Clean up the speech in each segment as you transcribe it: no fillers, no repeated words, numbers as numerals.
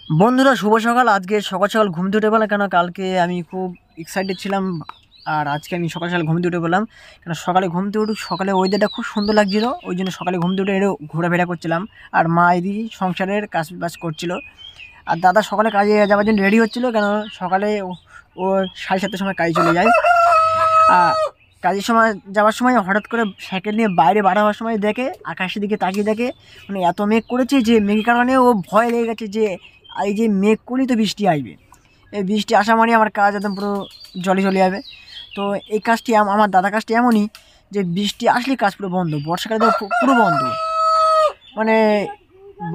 বন্ধুরা শুভ সকাল। আজকে সকাল সকাল ঘুম থেকে উঠে পেলাম, কেন কালকে আমি খুব এক্সাইটেড ছিলাম। আর আজকে আমি সকাল সকাল ঘুম থেকে উঠে পেলাম, কেন সকালে ঘুম থেকে উঠে সকালে ওয়েদারটা খুব সুন্দর লাগছিল, ওই জন্য সকালে ঘুম থেকে উঠে একটু ঘোরাফেরা করছিলাম। আর মা এদিকে সংসারের কাজ বাজ করছিল, আর দাদা সকালে কাজে যাওয়ার জন্য রেডি হচ্ছিল, কেন সকালে ও 7:30টার সময় কাজে চলে যায়। আর কাজের সময় যাওয়ার সময় হঠাৎ করে সাইকেল নিয়ে বাইরে বার হওয়ার সময় দেখে আকাশের দিকে তাকিয়ে দেখে মানে এত মেঘ করেছে যে মেঘের কারণে ও ভয় লেগে গেছে যে এই যে মেঘ করলেই তো বৃষ্টি আসবে, এই বৃষ্টি আসা মানে আমার কাজ একদম পুরো জলে চলে যাবে। তো এই কাজটি আমার দাদা কাজটি এমনই যে বৃষ্টি আসলে কাজ পুরো বন্ধ, বর্ষাকালে তো পুরো বন্ধ। মানে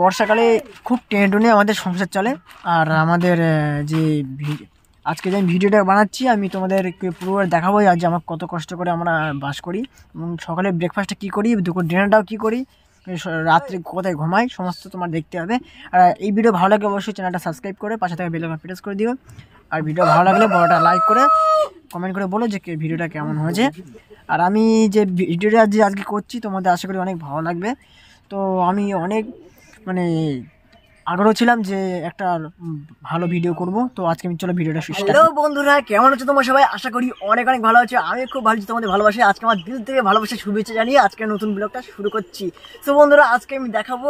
বর্ষাকালে খুব টেনে টুনে আমাদের সংসার চলে। আর আমাদের যে আজকে যে আমি ভিডিওটা বানাচ্ছি আমি তোমাদেরকে পুরো দেখাবো আজ আমার কত কষ্ট করে আমরা বাস করি, এবং সকালে ব্রেকফাস্টটা কী করি, দুপুর ডিনারটাও কী করি, রাত্রে কোথায় ঘুমাই, সমস্ত তোমার দেখতে হবে। আর এই ভিডিও ভালো লাগলে অবশ্যই চ্যানেলটা সাবস্ক্রাইব করে পাশে থেকে বেল আইকন প্রেস করে দিও। আর ভিডিও ভালো লাগলে বড়টা লাইক করে কমেন্ট করে বলো যে ভিডিওটা কেমন হয়েছে। আর আমি যে ভিডিওটা আজকে করছি তোমাদের আশা করি অনেক ভালো লাগবে। তো আমি অনেক মানে আগ্রহ ছিলাম যে একটা ভালো ভিডিও করব। তো আজকে আমি চলো ভিডিওটা শুরু করি। হ্যালো বন্ধুরা, কেমন আছো তোমরা সবাই? আশা করি অনেক অনেক ভালো আছো। আমি খুব ভালো আছি, তোমাদের ভালোবাসি। আজকে আমার দিল থেকে ভালোবাসা শুভেচ্ছা জানিয়ে আজকে নতুন ব্লগটা শুরু করছি। তো বন্ধুরা আজকে আমি দেখাবো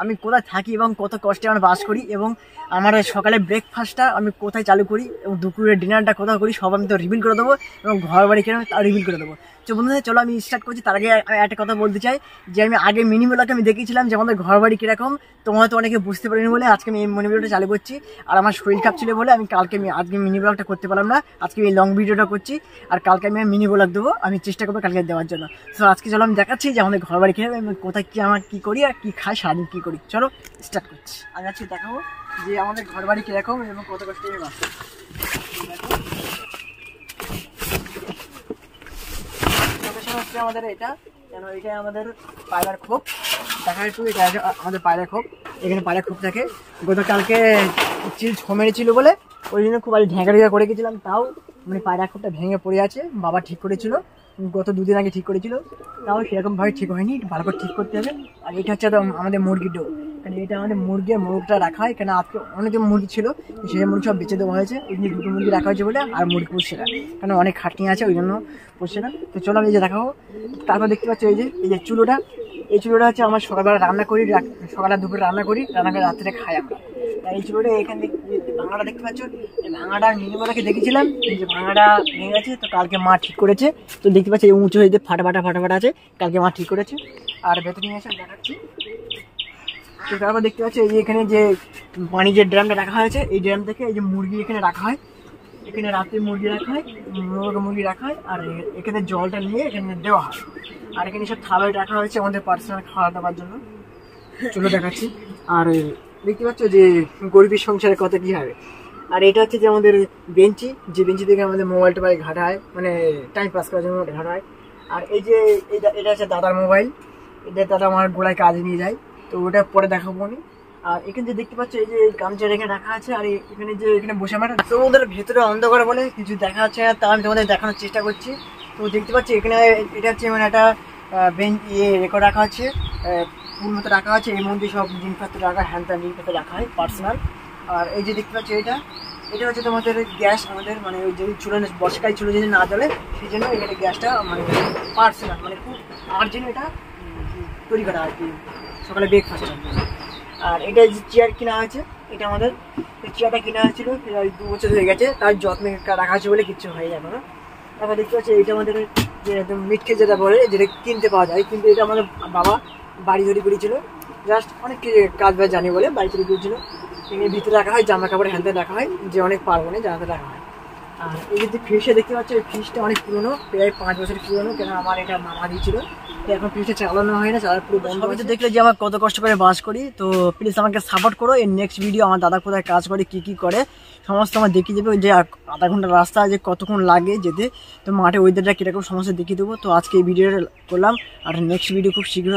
আমি কোথায় থাকি এবং কত কষ্টে আমরা বাস করি, এবং আমার সকালে ব্রেকফাস্টটা আমি কোথায় চালু করি, এবং দুপুরের ডিনারটা কোথাও করি, সব আমি তো রিভিল করে দেবো, এবং ঘর বাড়ি কেন তা রিভিল করে দেবো। তো বন্ধুরা চলো আমি স্টার্ট করছি। তার আগে আমি একটা কথা বলতে চাই যে আমি আগে মিনি ব্লগে আমি দেখিয়েছিলাম যে আমাদের ঘর বাড়ি কীরকম, তোমরা তো অনেকে বুঝতে পারিনি বলে আজকে আমি এই মিনি ভিডিওটা চালু করছি। আর আমার শরীর খারাপ ছিল বলে আমি আজকে মিনি ব্লগটা করতে পারলাম না, আজকে এই লং ভিডিওটা করছি। আর কালকে আমি মিনি ব্লগ দেবো, আমি চেষ্টা করবো কালকে দেওয়ার জন্য। তো আজকে চলো আমি দেখাচ্ছি যে আমাদের ঘর বাড়ি কীভাবে, আমি কোথায় কী আমার কী করি আর কী খাই, সারাদিন কী করি। চলো স্টার্ট করছি। আমি আজকে দেখাবো যে আমাদের ঘর বাড়ি কীরকম এবং কত কষ্টে আমি বাস করি। হচ্ছে আমাদের এটা, কেন এটা আমাদের পায়রার খোপ দেখা একটু, এটা আমাদের পায়রা খোপ, এখানে পায়রা খোপ থাকে। গতকালকে চিল ছো মেরেছিল বলে ওই জন্য খুব আজ ঢেঁকা ঢেঁকা করে গেছিলাম, তাও মানে পায়রা খোপটা ভেঙে পড়ে আছে। বাবা ঠিক করেছিল গত দুদিন আগে ঠিক করেছিল, তাও সেরকমভাবে ঠিক হয়নি, ভালো করে ঠিক করতে হবে। আর এটা হচ্ছে আমাদের মুরগির ডো, কারণ এটা আমাদের মুরগিটা রাখা হয়, কেন আজকে অনেক মুরগি ছিল সেই মুরগি সব বেঁচে দেওয়া হয়েছে, ওই জন্য দুটো মুরগি রাখা হয়েছে বলে। আর মুরগি পুষছে না, কারণ অনেক খাটনি আছে ওই জন্য পুষছে না। তো চলো আমি এই যে দেখাবো। তারপর দেখতে পাচ্ছি এই যে চুলোটা, এই চুলোটা হচ্ছে আমার সকালবেলা রান্না করি, সকালে দুপুরে রান্না করে রাত্রে খাই আমরা। এই চুলোটা এখান থেকে ভাঙাটা দেখতে পাচ্ছ, এই ভাঙাটা মিনিমালাকে দেখেছিলাম যে ভাঙাটা ভেঙে গেছে, তো কালকে মা ঠিক করেছে। তো দেখতে পাচ্ছি এই উঁচু হয়ে যে ফাটা আছে, কালকে মা ঠিক করেছে। আর ভেতরে নিয়ে এসে দেখাচ্ছি। তো তারপর দেখতে পাচ্ছি এই যে এখানে যে পানি যে ড্রামটা রাখা হয়েছে, এই ড্রাম থেকে এই যে মুরগি এখানে রাখা হয়, এখানে রাতে মুরগি রাখা হয়, মুরগি রাখা হয়। আর এখানে জলটা নিয়ে এখানে দেওয়া হয়। আর এখানে সব থালায় রাখা হয়েছে আমাদের পার্সোনাল খাওয়া দাওয়ার জন্য। চলো দেখাচ্ছি। আর দেখতে পাচ্ছ যে গরিবের সংসারে কত কী হবে। আর এটা হচ্ছে যে আমাদের বেঞ্চি, যে বেঞ্চি থেকে আমাদের মোবাইল টোবাইল ঘাটা হয়, মানে টাইম পাস করার জন্য ঘাটা হয়। আর এই যে এটা হচ্ছে দাদার মোবাইল, এটা দাদা আমার গোড়ায় কাজে নিয়ে যায়, তো ওটা পরে দেখাবো আমি। আর এখানে যে দেখতে পাচ্ছ এই যে গামছা এখানে রাখা আছে, আর এখানে যে এখানে বসে আমার, তো ওদের ভেতরে অন্ধকার বলে কিছু দেখা যাচ্ছে না, তা আমি তোমাদের দেখানোর চেষ্টা করছি। তো দেখতে পাচ্ছি এখানে এটা হচ্ছে মানে একটা বেঞ্চ রেকর্ড রাখা আছে, ফুল মতো রাখা আছে, এর মধ্যে সব জিনিসপত্র রাখা, হ্যান্ডটা জিনিসপত্র রাখা হয় পার্সোনাল। আর এই যে দেখতে পাচ্ছি এটা হচ্ছে তোমাদের গ্যাস, আমাদের মানে ওই যে চুলো বর্ষাকালে চুলো যদি না জ্বলে সেই জন্য এখানে গ্যাসটা মানে পার্সোনাল মানে খুব আর্জেন্ট এটা তৈরি করা আর কি সকালে ব্রেকফাস্ট। আর এটা যে চেয়ার কেনা হয়েছে, এটা আমাদের চেয়ারটা কেনা হয়েছিল 2 বছর হয়ে গেছে, তার যত্নে রাখা আছে বলে কিচ্ছু হয়ে যাবে না। তারপর দেখতে পাচ্ছি এটা আমাদের যে একদম মিটকে যেটা বলে, যেটা কিনতে পাওয়া যায়, কিন্তু এটা আমাদের বাবা বাড়ি তৈরি করেছিল, জাস্ট অনেক কাজ বাজ জানি বলে বাড়ি তৈরি করেছিল। এর ভিতরে রাখা হয় জামা কাপড় হ্যান্ডে রাখা হয়, যে অনেক পারবো না জানাতে রাখা হয়। আর এই যে ফ্রিজটা দেখতে পাচ্ছ, এই ফ্রিজটা অনেক পুরোনো, প্রায় 5 বছর পুরোনো, কেন আমার এটা মামা দিয়েছিল। এখন ফ্রিজটা চালানো হয় না, চালার পুরো বন্ধ। তো দেখলে যে আমার কত কষ্ট করে বাস করি, তো প্লিজ আমাকে সাপোর্ট করো। এর নেক্সট ভিডিও আমার দাদা কোথায় কাজ করে কী করে সমস্ত আমার দেখিয়ে দেবে, যে আধা ঘন্টার রাস্তা যে কতক্ষণ লাগে যেতে, তো মাঠে ওয়েদারটা কীরকম সমস্ত দেখিয়ে দেবো। তো আজকে এই ভিডিওটা করলাম, আর নেক্সট ভিডিও খুব শীঘ্র